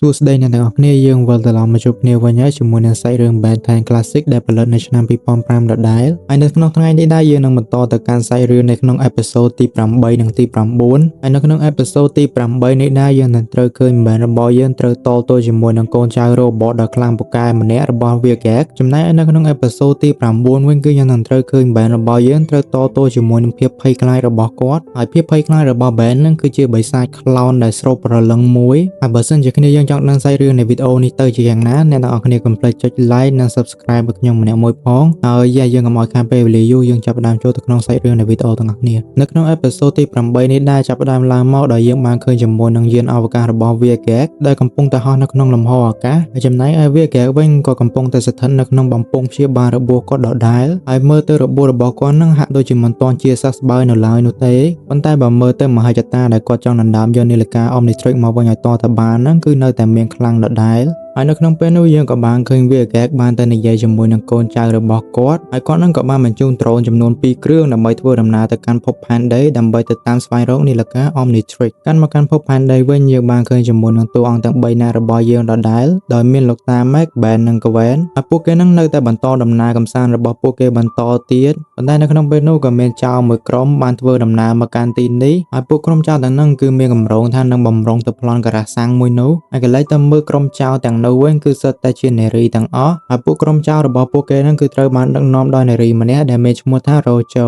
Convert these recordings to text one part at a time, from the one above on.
សួស្តីអ្នកទាំងអស់គ្នាយើងវិលត្រឡប់មកជួបគ្នាវិញហើយជាមួយនឹងសាច់រឿង Batman Classic ដែលផលិតនៅឆ្នាំ2005ដដែលហើយនៅក្នុងថ្ងៃនេះដែរយើងនឹងបន្តទៅកាន់សាច់រឿងនៅក្នុងអេពីសូតទី8និងទី9ហើយនៅក្នុងអេពីសូតទី8នេះដែរយើងនឹងត្រូវឃើញ Batman របស់យើងត្រូវតទល់ជាមួយនឹងកូនចៅ robot ដ៏ខ្លាំងពូកែម្នាក់របស់ Vegek ចំណែកនៅក្នុងអេពីសូតទី9វិញគឺយើងនឹងត្រូវឃើញ Batman របស់យើងត្រូវតទល់ជាមួយនឹងភាពភ័យខ្លាចរបស់គាត់ហើយភាពភ័យខ្លាចរបស់ Batman នឹងគឺជាបិសាចខ្លោនដែលស្រូបព្រលឹងមួយហើយបើសិនជាគ្នាយើងចង់ដឹងសាច់រឿងនៃវីដេអូនេះទៅជាយ៉ាងណាអ្នកទាំងអស់គ្នាកុំភ្លេចចុច like និង subscribe ឲ្យខ្ញុំម្នាក់មួយផងហើយយើងកុំឲ្យខាតពេលវេលាយូរយើងចាប់ផ្ដើមចូលទៅក្នុងសាច់រឿងនៃវីដេអូទាំងអស់គ្នានៅក្នុងអេពីសូតទី8នេះដែរចាប់ផ្ដើមឡើងមកដោយយើងបានឃើញជាមួយនឹងយានអវកាសរបស់ Vegek ដែលកំពុងតែហោះនៅក្នុងលំហអាកាសហើយចំណែកឯ Vegek វិញក៏កំពុងតែស្ថិតនៅក្នុងបំពង់ព្យាបាលរបួសគាត់ដដែលហើយមើលទៅរបួសរបស់គាត់នឹងហាក់ដូចជាមិនទាន់ជាសះស្បើយនៅឡើយនោះទេប៉ុន្តែបើមើលទៅមហិច្ឆតាដែលគាត់ចង់ដណ្ដើមយកនាឡិកា Omnitrix មកវិញឲ្យតទៅបានហ្នឹងគឺនៅតែមានខ្លាំងដដែលហើយនៅក្នុងពេលនោះយើងក៏បានឃើញ Vegek បានទៅនិយាយជាមួយនឹងកូនចៅរបស់គាត់ហើយគាត់នឹងក៏បានបញ្ជូនដ្រូនចំនួន2គ្រឿងដើម្បីធ្វើដំណើរទៅកាន់ភពផែនដីដើម្បីទៅតាមស្វែងរកនាឡិកា Omnitrix កាន់មកកាន់ភពផែនដីវិញយើងបានឃើញជាមួយនឹងតួអង្គទាំង3នាក់របស់យើងដដែលដោយមានលោកតា Mac, Ben និង Gwen ហើយពួកគេនឹងនៅតែបន្តដំណើរកម្សាន្តរបស់ពួកគេបន្តទៀតប៉ុន្តែនៅក្នុងពេលនោះក៏មានចៅមួយក្រុមបានធ្វើដំណើរមកកាន់ទីនេះហើយពួកក្រុមចៅទាំងនោះគឺមានកម្រងថានឹងបំរុងទៅប្លន់ការ៉ាសាំងមួយនោះហើយកន្លែងទៅមើលក្រុមចៅទាំងនោះវិញគឺសុទ្ធតែជានារីទាំងអស់ហើយពួកក្រុមចៅរបស់ពួកគេនឹងគឺត្រូវបានដឹកនាំដោយនារីម្នាក់ដែលមានឈ្មោះថា Rojo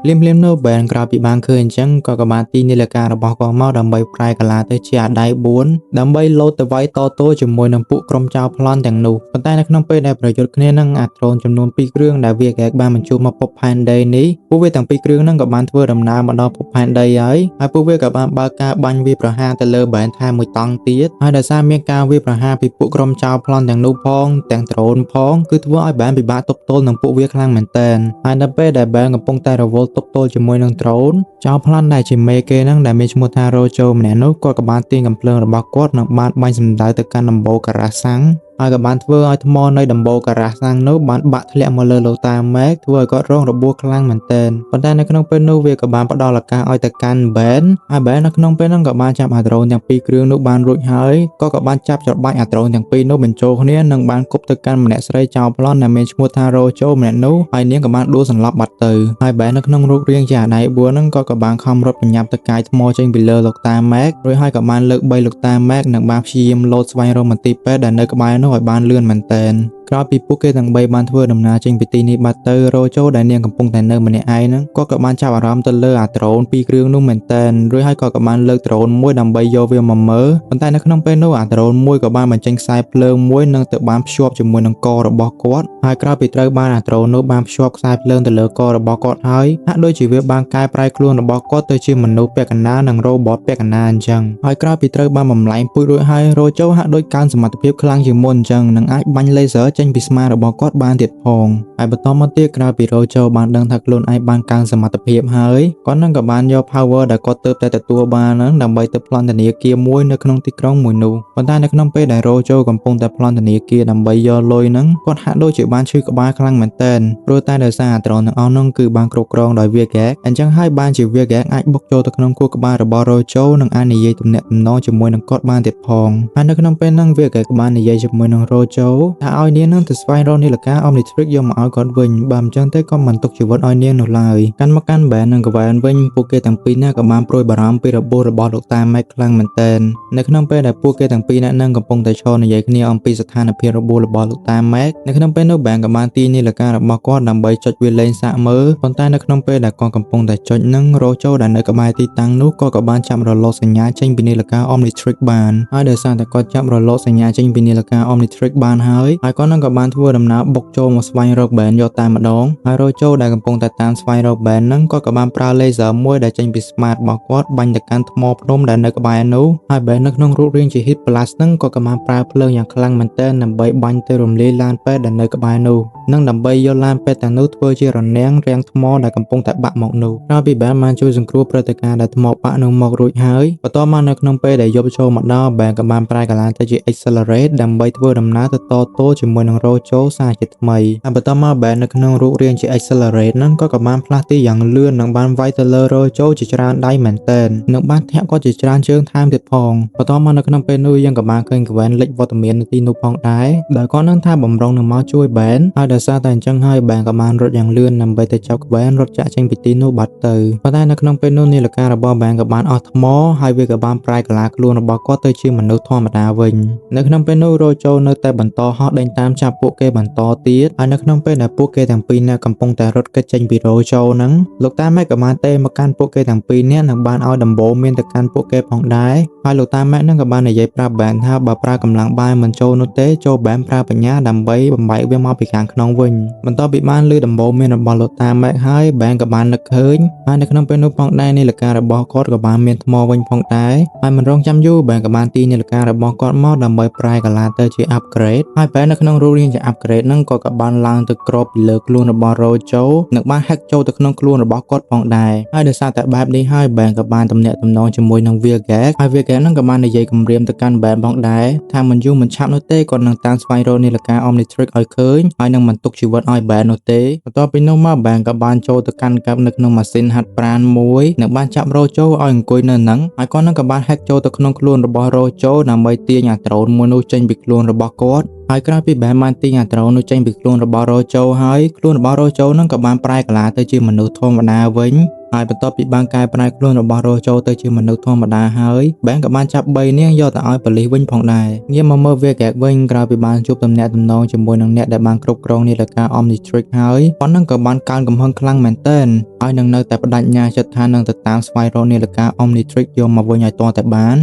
លៀមនោះ Ben ក្រោយពីបានឃើញអញ្ចឹងក៏បានទីនាឡិការបស់គាត់មកដើម្បីប្រែកាឡាទៅជាអាដៃ4ដើម្បីលោតទៅវាយតទល់ជាមួយនឹងពួកក្រុមចៅប្លន់ទាំងនោះប៉ុន្តែនៅក្នុងពេលដែលប្រយុទ្ធគ្នានឹងអាដ្រូនចំនួន2គ្រឿងដែល Vegek បានបញ្ជូនមកភពផែនដីនេះពួកវាទាំង2គ្រឿងហ្នឹងក៏បានធ្វើដំណើរមកដល់ភពផែនដីហើយពួកវាក៏បានបើកការបាញ់វាប្រហារទៅលើ Ben ថែមមួយតង់ទៀតហើយដោយសារមានការវាប្រហារពីពួកក្រុមចៅប្លន់ទាំងនោះផងទាំងដ្រូនផងគឺធ្វើឲ្យ Ben ពិបាកទប់ទល់នឹងពួកវាខ្លាំងមែនទែនហើយនៅពេលដែល Ben កំពុងតែរវល់ទប់ទល់ជាមួយនឹងដ្រូនចៅប្លន់ដែលជាមេគេហ្នឹងដែលមានឈ្មោះថា Rojo ម្នាក់នោះគាត់ក៏បានទាញកាំភ្លើងរបស់គាត់និងបានបាញ់សម្ដៅទៅកាន់ដំបូលការ៉ាសាំងហើយក៏បានធ្វើឲ្យថ្មនៃដំបូលការ៉ាសាំងនោះបានបាក់ធ្លាក់មកលើលោកតា Mac ធ្វើឲ្យគាត់រងរបួសខ្លាំងមែនទែនប៉ុន្តែនៅក្នុងពេលនោះវាក៏បានផ្ដល់ឱកាសឲ្យទៅកាន់ Ben ហើយ Ben នៅក្នុងពេលហ្នឹងក៏បានចាប់អាដ្រូនទាំង2គ្រឿងនោះបានរួចហើយក៏បានចាប់ច្របាច់អាដ្រូនទាំងពីរនោះបញ្ចូលគ្នានិងបានគប់ទៅកាន់ម្នាក់ស្រីចៅប្លន់ដែលមានឈ្មោះថា Rojo ម្នាក់នោះហើយនាងក៏បានដួលសន្លប់បាត់ទៅហើយ Ben នៅក្នុងរូបរាងជាអាដៃ4ហ្នឹងក៏បានខំរត់ប្រញាប់ទៅកាយថ្មចេញពីលើលោកតា Mac រួចហើយក៏បានលើកបីលោកតា Mac និងបានព្យាយាមលោតស្វែងរកមន្ទីរពេទ្យដែលនៅក្បែរនោះឲ្យបានលឿនមែនទែនក្រោយពីពួកគេទាំង3បានធ្វើដំណើរចេញពីទីនេះបាត់ទៅ Rojo ដែលនាងកំពុងតែនៅម្នាក់ឯងហ្នឹងក៏បានចាប់អារម្មណ៍ទៅលើអាដ្រូន2គ្រឿងនោះមែនទែនរួចហើយក៏បានលើកដ្រូនមួយដើម្បីយកវាមកមើលប៉ុន្តែនៅក្នុងពេលនោះអាដ្រូនមួយក៏បានបញ្ចេញខ្សែភ្លើងមួយនិងទៅបានភ្ជាប់ជាមួយនឹងករបស់គាត់ហើយក្រោយពីត្រូវបានអាដ្រូននោះបានភ្ជាប់ខ្សែភ្លើងទៅលើករបស់គាត់ហើយហាក់ដូចជាវាបានកែប្រែខ្លួនរបស់គាត់ទៅជាមនុស្សពាក់កណ្ដាលនិង robot ពាក់កណ្ដាលអញ្ចឹងហើយក្រោយពីត្រូវបានបំលែងពូជរួចហើយ Rojo ហាក់ដូចកើនសមត្ថភាពខ្លាំងជាងមុនអញ្ចឹងនិងអាចបាញ់ laser ចេញពីស្មារបស់គាត់បានទៀតផងហើយបន្តមកទៀតក្រោយពី Rojo បានដឹងថាខ្លួនឯងបានកើនសមត្ថភាពហើយគាត់នឹងក៏បានយក power ដែលគាត់ទើបតែទទួលបានហ្នឹងដើម្បីទៅប្លន់ធនាគារមួយនៅក្នុងទីក្រុងមួយនោះប៉ុន្តែនៅក្នុងពេលដែល Rojo កំពុងតែប្លន់ធនាគារដើម្បីយកលុយហ្នឹងគាត់ហាក់ដូចជាបានឈឺក្បាលខ្លាំងមែនទែនព្រោះតែដោយសារអាដ្រូនទាំងអស់ហ្នឹងគឺបានគ្រប់គ្រងដោយ Vegek អញ្ចឹងហើយបានជា Vegek អាចបុកចូលទៅក្នុងខួរក្បាលរបស់ Rojo និងអាចនិយាយទំនាក់ទំនងជាមួយនឹងគាត់បានទៀតផងហើយនៅក្នុងពេលហ្នឹង Vegek បាននិយាយជាមួយនឹង Rojo ថាឲ្យនាងនឹងទៅស្វែងរកនាឡិកា Omnitrix យកមកឲ្យគាត់វិញបើមិនចឹងទេក៏មិនទុកជីវិតឲ្យនាងនោះឡើយកាន់មកកាន់ Ben និង Gwen វិញពួកគេទាំងពីរនាក់ក៏បានព្រួយបារម្ភពីរបួសរបស់លោកតា Mac ខ្លាំងមែនទែននៅក្នុងពេលដែលពួកគេទាំងពីរនាក់នឹងកំពុងតែឈរនិយាយគ្នាអំពីស្ថានភាពរបួសរបស់លោកតា Mac នៅក្នុងពេលនោះ Ben ក៏បានទាញនាឡិការបស់គាត់ដើម្បីចុចវាលេងសាកមើលប៉ុន្តែនៅក្នុងពេលដែលគាត់កំពុងតែចុចនឹង Rojo ដែលនៅក្បែរទីតាំងនោះក៏បានចាប់រលកសញ្ញាចេញពីនាឡិកា Omnitrix បានហើយដោយសារតែគាត់ចាប់រលកសញ្ញាចេញពីនាឡិកា Omnitrix បានហើយគាត់នឹងក៏បានធ្វើដំណើរបុកចូលមកស្វែងរក Ben យកតែម្ដងហើយ Rojo ដែលកំពុងតែតាមស្វែងរក Ben ហ្នឹងក៏បានប្រើ laser មួយដែលចេញពី smart របស់គាត់បាញ់ទៅកាន់ថ្មភ្នំដែលនៅក្បែរនោះហើយ Ben នៅក្នុងរូបរាងជា Heat Blast ហ្នឹងក៏បានប្រើភ្លើងយ៉ាងខ្លាំងមែនទែនដើម្បីបាញ់ទៅរំលាយឡានពេទ្យដែលនៅក្បែរនោះនិងដើម្បីយកឡានពេទ្យទាំងនោះធ្វើជារនាំងរាំងថ្មដែលកំពុងតែបាក់មកនោះក្រោយពី Ben បានជួយសង្គ្រោះព្រឹត្តិការណ៍ដែលថ្មបាក់នោះមករួចហើយបន្ទាប់មកនៅក្នុងពេលដែលយប់ចូលមកដល់ Ben ក៏បានប្រែកាឡាទៅជា Accelerate ដើម្បីធ្វើដំណើរទៅតទល់ជាមួយ ជាមួយនឹង Rojo សារជាថ្មីហើយបន្តមក Band នៅក្នុងរូបរាងជា Accelerate ហ្នឹងក៏បានផ្លាស់ទីយ៉ាងលឿននិងបានវាយទៅលើ Rojo ជាច្រើនដៃមែនទែននិងបានធាក់គាត់ជាច្រើនជើងថែមទៀតផងបន្តមកនៅក្នុងពេលនោះយើងក៏បានឃើញ Gwen លេចវត្តមាននៅទីនោះផងដែរដោយគាត់នឹងថាបំរុងនឹងមកជួយ Band ហើយដោយសារតែអញ្ចឹងហើយ Band ក៏បានរត់យ៉ាងលឿនដើម្បីទៅចាប់ Gwen រត់ចាក់ចេញពីទីនោះបាត់ទៅប៉ុន្តែនៅក្នុងពេលនោះនាឡិការបស់ Band ក៏បានអស់ថ្មហើយវាក៏បានប្រែកាឡាខ្លួនរបស់គាត់ទៅជាមនុស្សធម្មតាវិញនៅក្នុងពេលនោះ Rojo នៅតែបន្តហោះដេញតាមចាប់ពួកគេបន្តទៀតហើយនៅក្នុងពេលដែលពួកគេទាំងពីរនាក់កំពុងតែរត់គេចចេញពី Rojo ហ្នឹងលោកតា Mac ក៏បានទេមកកាន់ពួកគេទាំងពីរនាក់និងបានឲ្យដំបូន្មានទៅកាន់ពួកគេផងដែរហើយលោកតា Mac ហ្នឹងក៏បាននិយាយប្រាប់ Band ថាបើប្រើកម្លាំងបាយមិនចូលនោះទេចូល Band ប្រើបញ្ញាដើម្បីបំបែកវាមកពីខាងក្នុងវិញបន្ទាប់ពីបានលើដំបូន្មានរបស់លោកតា Mac ហើយ Band ក៏បាននឹកឃើញហើយនៅក្នុងពេលនោះផងដែរនាឡិការបស់គាត់ក៏បានមានថ្មវិញផងដែរហើយមិនរងចាំយូរ Band ក៏បានទីនាឡិការបស់គាត់មកដើម្បីប្រែកាឡាទៅជា upgrade ហើយ Band នៅក្នុងរូបរាងជា upgrade ហ្នឹងក៏បានឡើងទៅគ្របពីលើខ្លួនរបស់ Rojo និងបាន hack ចូលទៅក្នុងខ្លួនរបស់គាត់ផងដែរហើយដោយសារតែបែបនេះហើយ Band ក៏បានទំនាក់ទំនងជាមួយនឹង Vilgax ហើយ Vilgax ហ្នឹងក៏បាននិយាយគម្រាមទៅកាន់ Band ផងដែរថាមិនយូរមិនឆាប់នោះទេគាត់នឹងតាមស្វែងរកនាឡិកា Omnitrix ឲ្យឃើញហើយនឹងមិនទុកជីវិតឲ្យ Band នោះទេបន្ទាប់ពីនោះមក Band ក៏បានចូលទៅកាន់កាប់នៅក្នុងម៉ាស៊ីនហាត់ប្រាណមួយនិងបានចាប់ Rojo ឲ្យអង្គុយនៅហ្នឹងហើយគាត់នឹងក៏បាន hack ចូលទៅក្នុងខ្លួនរបស់ Rojo ដើម្បីទាញអាដ្រូនមួយនោះចេញពីខ្លួនរបស់គាត់ហើយក្រោយពី Band បានទាញអាដ្រូននោះចេញពីខ្លួនរបស់ Rojo ហើយខ្លួនរបស់ Rojo នឹងក៏បានប្រែកាឡាទៅជាមនុស្សធម្មតាវិញហើយបន្ទាប់ពីបានកែប្រែខ្លួនរបស់ Rojo ទៅជាមនុស្សធម្មតាហើយ Band ក៏បានចាប់3នាងយកទៅឲ្យប៉ូលីសវិញផងដែរងាកមកមើល Vilgax វិញក្រោយពីបានជួបទំនាក់ទំនងជាមួយនឹងអ្នកដែលបានគ្រប់គ្រងនាឡិកា Omnitrix ហើយគាត់នឹងក៏បានកើនកំហឹងខ្លាំងមែនទែនហើយនឹងនៅតែបដិញ្ញាចិត្តថានឹងទៅតាមស្វែងរកនាឡិកា Omnitrix យកមកវិញឲ្យទាល់តែបាន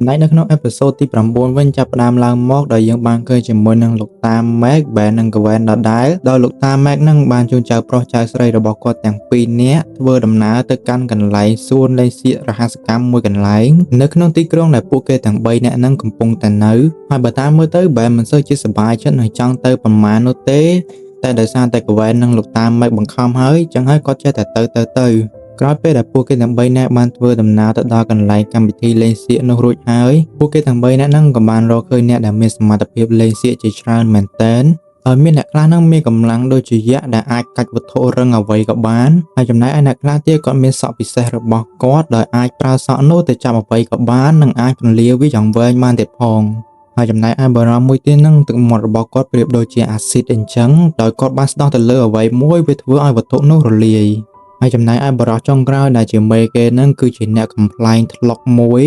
នៅក្នុងអេពីសូតទី9វិញចាប់ផ្ដើមឡើងមកដោយយើងបានឃើញជាមួយនឹងលោកតា Mac, Band និង Gwen ដដែលដោយលោកតា Mac នឹងបានជូនចៅប្រុសចៅស្រីរបស់គាត់ទាំងពីរនាក់ធ្វើដំណើរទៅកាន់កន្លែងសួនលេងសៀករហស្សកម្មមួយកន្លែងនៅក្នុងទីក្រុងដែលពួកគេទាំង3នាក់នឹងកំពុងតែនៅហើយបើតាមមើលទៅ Band មិនសូវជាសប្បាយចិត្តនឹងចង់ទៅប្រមាណនោះទេតែដោយសារតែ Gwen និងលោកតា Mac បង្ខំហើយចឹងហើយគាត់ចេះតែទៅក្រោយពេលដែលពួកគេទាំង3នាក់បានធ្វើដំណើរទៅដល់កន្លែងកម្មវិធីលេងសៀកនោះរួចហើយពួកគេទាំង3នាក់ហ្នឹងក៏បានរកឃើញអ្នកដែលមានសមត្ថភាពលេងសៀកជាច្រើនមែនទែនហើយមានអ្នកខ្លះហ្នឹងមានកម្លាំងដូចជាយក្សដែលអាចកាច់វត្ថុរឹងអ្វីក៏បានហើយចំណែកឯអ្នកខ្លះទៀតគាត់មានសក់ពិសេសរបស់គាត់ដោយអាចប្រើសក់នោះទៅចាប់អ្វីក៏បាននិងអាចពន្លាវាយ៉ាងវែងបានទៀតផងហើយចំណែកឯបារម្ភមួយទៀតហ្នឹងទឹកមាត់របស់គាត់ប្រៀបដូចជាអាស៊ីតអញ្ចឹងដោយគាត់បានស្ដោះទៅលើអ្វីមួយវាធ្វើឲ្យវត្ថុនោះរលាយហើយចំណែកឯបរិសចុងក្រោយដែលជាមេគេនឹងគឺជាអ្នកកំ pl ែងថ្លុកមួយ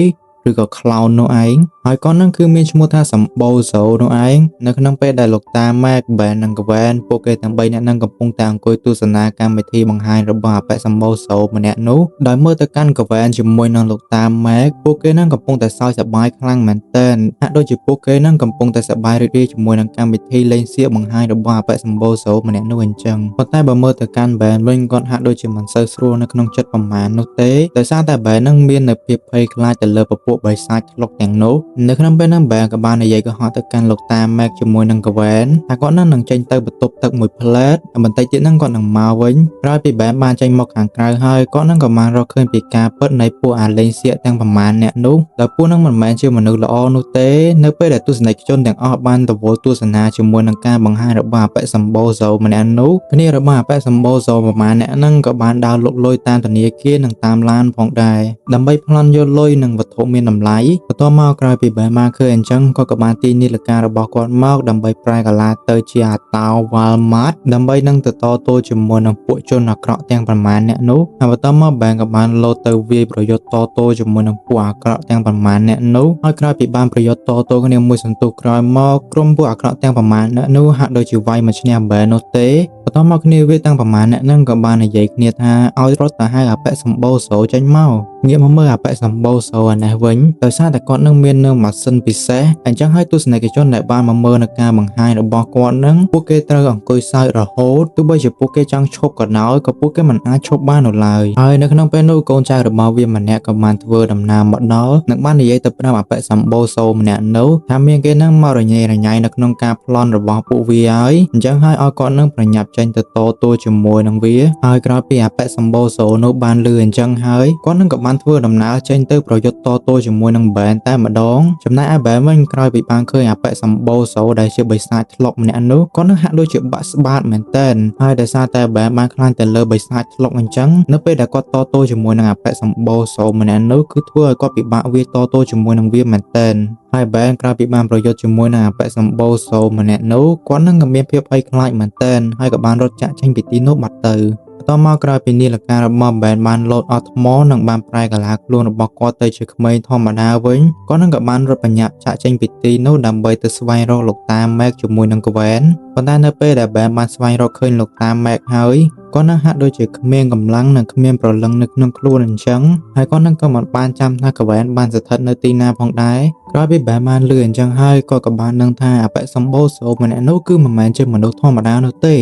ឬក៏ clown នោះឯងហើយគាត់នឹងគឺមានឈ្មោះថាសម្បូហ្សូនោះឯងនៅក្នុងពេលដែលលោកតា Mac, Band និង Gwen ពួកគេទាំង3នាក់នឹងកំពុងតែអង្គុយទស្សនាកម្មវិធីបង្ហាញរបស់អបិសម្បូហ្សូម្នាក់នោះដោយមើលទៅកាន់ Gwen ជាមួយនឹងលោកតា Mac ពួកគេនឹងកំពុងតែសើចសប្បាយខ្លាំងមែនទែនហាក់ដូចជាពួកគេនឹងកំពុងតែសប្បាយរីករាយជាមួយនឹងកម្មវិធីលេងសៀកបង្ហាញរបស់អបិសម្បូហ្សូម្នាក់នោះអញ្ចឹងប៉ុន្តែបើមើលទៅកាន់ Band វិញគាត់ហាក់ដូចជាមិនសូវស្រួលនៅក្នុងចិត្តប្រមាណនោះទេដោយសារតែ Band នឹងមាននៅភាពភ័យខ្លាចទៅលើពពួកបិសាចថ្លុកទាំងនោះនៅក្នុងពេលហ្នឹង Band ក៏បាននិយាយកុហកទៅកាន់លោកតា Mac ជាមួយនឹង Gwen ថាគាត់នឹងចេញទៅបន្ទប់ទឹកមួយផ្លែតបន្តិចទៀតហ្នឹងគាត់នឹងមកវិញក្រោយពី Band បានចេញមកខាងក្រៅហើយគាត់នឹងក៏បានរកឃើញពីការពិតនៃពួកអាលេងសៀកទាំងប្រមាណអ្នកនោះដោយពួកហ្នឹងមិនមែនជាមនុស្សល្អនោះទេនៅពេលដែលទស្សនិកជនទាំងអស់បានទៅវល់ទស្សនាជាមួយនឹងការបង្ហាញរបស់អបិសម្បូហ្សូម្នាក់នោះគ្នារបស់អបិសម្បូហ្សូប្រមាណអ្នកហ្នឹងក៏បានដើរលុកលុយតាមធនាគារនិងតាមឡានផងដែរដើម្បីប្លន់យកលុយនិងវត្ថុមានតម្លៃបន្ទាប់មកក្រោយពី Band មកឃើញអញ្ចឹងគាត់ក៏បានទាញនាឡិការបស់គាត់មកដើម្បីប្រែកាឡាទៅជាអាតោ Walmart ដើម្បីនឹងទៅតទល់ជាមួយនឹងពួកជនអាក្រក់ទាំងប្រមាណអ្នកនោះហើយបន្ទាប់មក Band ក៏បានលោតទៅវាយប្រយុទ្ធតទល់ជាមួយនឹងពួកអាក្រក់ទាំងប្រមាណអ្នកនោះហើយក្រោយពីបានប្រយុទ្ធតទល់គ្នាមួយសន្ទុះក្រោយមកក្រុមពួកអាក្រក់ទាំងប្រមាណអ្នកនោះហាក់ដូចជាវាយមកឈ្នះ Band នោះទេបន្ទាប់មកគ្នាវាទាំងប្រមាណអ្នកនឹងក៏បាននិយាយគ្នាថាឲ្យរត់ទៅហៅអបិសម្បូហ្សូចេញមកងាកមកមើលអបិសម្បូហ្សូអានេះវិញដោយសារតែគាត់នឹងមាននៅម៉ាស៊ីនពិសេសអញ្ចឹងហើយទស្សនិកជនដែលបានមកមើលនៅការបង្ហាញរបស់គាត់នឹងពួកគេត្រូវអង្គុយសើចរហូតទោះបីជាពួកគេចង់ឈប់ក៏ដោយក៏ពួកគេមិនអាចឈប់បាននៅឡើយហើយនៅក្នុងពេលនោះកូនចៅរបស់វាម្នាក់ក៏បានធ្វើដំណើរមកដល់និងបាននិយាយទៅប្រាប់អបិសម្បូហ្សូម្នាក់នោះថាមានគេនឹងមករញ៉េរញ៉ៃនៅក្នុងការប្លន់របស់ពួកវាហើយអញ្ចឹងហើយឲ្យគាត់នឹងប្រញាប់ចេញទៅតទល់ជាមួយនឹងវាហើយក្រោយពីអបិសម្បូហ្សូនោះបានលឺអញ្ចឹងហើយគាត់នឹងក៏បាន បានធ្វើដំណើរចេញទៅប្រយុទ្ធតទល់ជាមួយនឹង Ben តែម្ដងចំណែកឯ Ben វិញក្រោយពីបានឃើញអបិសម្បូរសូដែលជាបិសាចធ្លុកម្នាក់នោះក៏នឹងហាក់ដូចជាបាក់ស្បាតមែនទែនហើយដោយសារតែ Ben បានខ្លាចទៅលើបិសាចធ្លុកអញ្ចឹងនៅពេលដែលគាត់តទល់ជាមួយនឹងអបិសម្បូរសូម្នាក់នោះគឺធ្វើឲ្យគាត់ពិបាកវាយតទល់ជាមួយនឹងវាមែនទែនហើយ Ben ក្រោយពីបានប្រយុទ្ធជាមួយនឹងអបិសម្បូរសូម្នាក់នោះគាត់នឹងមានភាពភ័យខ្លាចមែនទែនហើយក៏បានរត់ចាក់ចេញពីទីនោះបាត់ទៅបន្តមកក្រោយពីនាឡិការបស់ Ben បានលោតអស់ថ្មនិងបានប្រែកាឡាខ្លួនរបស់គាត់ទៅជាក្មេងធម្មតាវិញគាត់នឹងក៏បានរត់បញ្ញាប់ចាក់ចេញពីទីនោះដើម្បីទៅស្វែងរកលោកតា Meg ជាមួយនឹង Gwen ប៉ុន្តែនៅពេលដែល Ben បានស្វែងរកឃើញលោកតា Meg ហើយគាត់នឹងហាក់ដូចជាគ្មានកម្លាំងនិងគ្មានព្រលឹងនៅក្នុងខ្លួនអញ្ចឹងហើយគាត់នឹងក៏មិនបានចាំថា Gwen បានស្ថិតនៅទីណាផងដែរក្រោយពី Ben បានលឺអញ្ចឹងហើយគាត់ក៏បានដឹងថាអបិសម្បូរសូម្នាក់នោះគឺមិនមែនជាមនុស្សធម្មតានោះទេ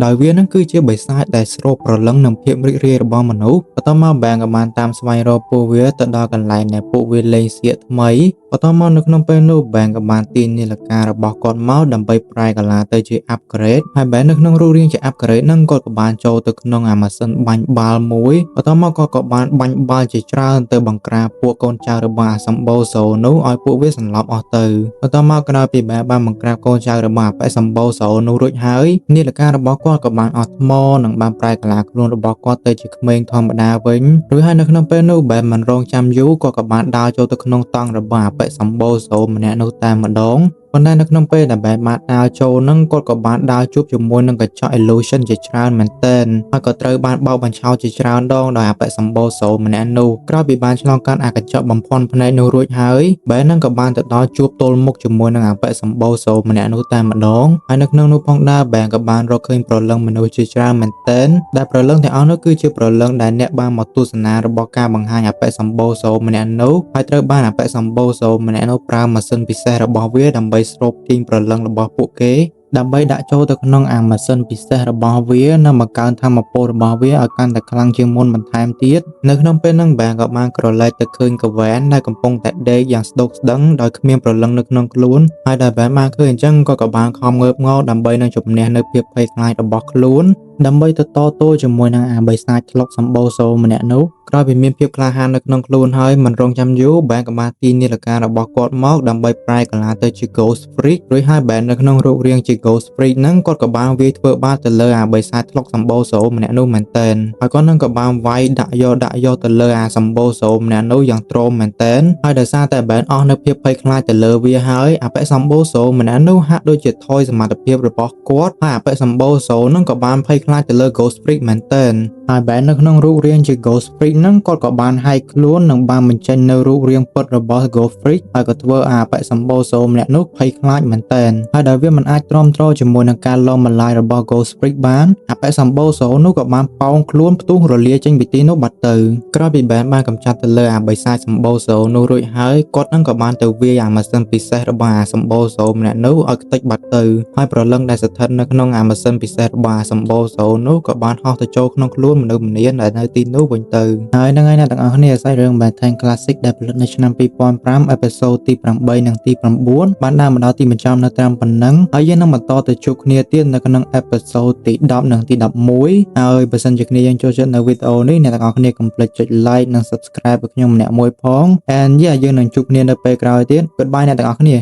ដោយវានឹងគឺជាបិសាចដែលស្រូបព្រលឹងនិងភាពរីករាយរបស់មនុស្សបន្តមក Ben ក៏បានតាមស្វែងរកពួកវាទៅដល់កន្លែងដែលពួកវាលេងសៀកថ្មីបន្តមកនៅក្នុងពេលនោះ Ben ក៏បានទាញនាឡិការបស់គាត់មកដើម្បីប្រែកាឡាទៅជា upgrade ហើយ Ben នៅក្នុងរូបរាងជា upgrade ហ្នឹងគាត់ក៏បានចូលទៅក្នុងអាម៉ាស៊ីនបាញ់បាល់មួយបន្តមកគាត់ក៏បានបាញ់បាល់ជាច្រើនទៅបង្ក្រាបពួកកូនចៅរបស់អាសម្បូរសូនោះឲ្យពួកវាសន្លប់អស់ទៅបន្តមកក្រោយពី Ben បានបង្ក្រាបកូនចៅរបស់អបិសម្បូរសូនោះរួចហើយនាឡិការបស់គាត់ក៏បានអស់ថ្មនិងបានប្រែកាឡាខ្លួនរបស់គាត់ទៅជាក្មេងធម្មតាវិញរួចហើយនៅក្នុងពេលនោះ Ben មិនរងចាំយូរគាត់ក៏បានដើរចូលទៅក្នុងតង់របស់អបិសម្បូរសូម្នាក់នោះតែម្ដងប៉ុន្តែនៅក្នុងពេលដែល Ben បានដើរចូលនឹងគាត់ក៏បានដើរជួបជាមួយនឹងកញ្ចក់ illusion ជាច្រើនមែនទែនហើយក៏ត្រូវបានបោកបញ្ឆោតជាច្រើនដងដោយអបិសម្បូរសូម្នាក់នោះក្រោយពីបានឆ្លងកាត់អាកញ្ចក់បំភាន់ភ្នែកនោះរួចហើយ Ben នឹងក៏បានទៅដល់ជួបទល់មុខជាមួយនឹងអបិសម្បូរសូម្នាក់នោះតែម្ដងហើយនៅក្នុងនោះផងដែរ Ben ក៏បានរកឃើញព្រលឹងមនុស្សជាច្រើនមែនទែនដែលព្រលឹងទាំងអស់នោះគឺជាព្រលឹងដែលអ្នកបានមកទស្សនារបស់ការបង្ហាញអបិសម្បូរសូម្នាក់នោះហើយត្រូវបានអបិសម្បូរសូម្នាក់នោះប្រើម៉ាស៊ីនពិសេសរបស់វាដើម្បីស្រូបទាញព្រលឹងរបស់ពួកគេដើម្បីដាក់ចូលទៅក្នុងអាម៉ាស៊ីនពិសេសរបស់វានិងបង្កើនថាមពលរបស់វាឲ្យកាន់តែខ្លាំងជាងមុនបន្ថែមទៀតនៅក្នុងពេលហ្នឹង Ben ក៏បានក្រឡេកទៅឃើញ Gwen ដែលកំពុងតែដេកយ៉ាងស្ដុកស្ដឹងដោយគ្មានព្រលឹងនៅក្នុងខ្លួនហើយដែល Ben បានឃើញអញ្ចឹងគាត់ក៏បានខំងើបងើដើម្បីនឹងជំនះនៅភាពភ័យខ្លាចរបស់ខ្លួនដើម្បីទៅតទល់ជាមួយនឹងអាបិសាចធ្លុកសម្បូរសូម្នាក់នោះក្រោយពីមានភាពក្លាហាននៅក្នុងខ្លួនហើយមិនរងចាំយូរ Ben ក៏បានទាញនាឡិការបស់គាត់មកដើម្បីប្រែកាឡាទៅជា Ghost Freak រួចហើយ Ben នៅក្នុងរូបរាងជា Ghost Freak ហ្នឹងគាត់ក៏បានវាយធ្វើបាបទៅលើអាបិសាចធ្លុកសម្បូរសូម្នាក់នោះមែនទែនហើយគាត់នឹងក៏បានវាយដាក់យកទៅលើអាសម្បូរសូម្នាក់នោះយ៉ាងទ្រាំមែនទែនហើយដោយសារតែ Ben អស់នៅភាពភ័យខ្លាចទៅលើវាហើយអបិសម្បូរសូម្នាក់នោះហាក់ដូចជាថយសមត្ថភាពរបស់គាត់ហើយអបិសម្បូរសូនឹងក៏បានភ័យខ្លាចទៅលើ Ghost Freak មែនទែនហើយ Ben នៅក្នុងរូបរាងជា Ghost Freak ហ្នឹងគាត់ក៏បានហែកខ្លួននិងបានបញ្ចេញនៅរូបរាងពិតរបស់ Ghost Freak ហើយក៏ធ្វើឲ្យអបិសម្បូរសូម្នាក់នោះភ័យខ្លាចមែនទែនហើយដោយវាមិនអាចទ្រាំទ្រជាមួយនឹងការលងបន្លាយរបស់ Ghost Freak បានអបិសម្បូរសូនោះក៏បានប៉ោងខ្លួនផ្ទុះរលាចេញពីទីនោះបាត់ទៅក្រោយពី Ben បានកម្ចាត់ទៅលើអាបិសាចសម្បូរសូនោះរួចហើយគាត់នឹងក៏បានទៅវាយអាម៉ាស៊ីនពិសេសរបស់អាសម្បូរសូម្នាក់នោះឲ្យខ្ទេចបាត់ទៅហើយព្រលឹងដែលស្ថិតនៅក្នុងអាម៉ាស៊ីនពិសេសរបស់អាសម្បូរសូនោះក៏បានហោះទៅចូលក្នុងខ្លួនមនុស្សម្នាដែលនៅទីនោះវិញទៅហើយហ្នឹងហើយអ្នកទាំងអស់គ្នាសាច់រឿង Bad Time Classic ដែលផលិតនៅឆ្នាំ2005 អេពីសូតទី8និងទី9បានដើរមកដល់ទីបញ្ចប់នៅត្រឹមប៉ុណ្ណឹងហើយយើងនឹងបន្តទៅជួបគ្នាទៀតនៅក្នុងអេពីសូតទី10និងទី11ហើយបើសិនជាគ្នាយើងចូលចិត្តនៅវីដេអូនេះអ្នកទាំងអស់គ្នាកុំភ្លេចចុច like និង subscribe ឲ្យខ្ញុំម្នាក់មួយផង and យើងនឹងជួបគ្នានៅពេលក្រោយទៀត Goodbye អ្នកទាំងអស់គ្នា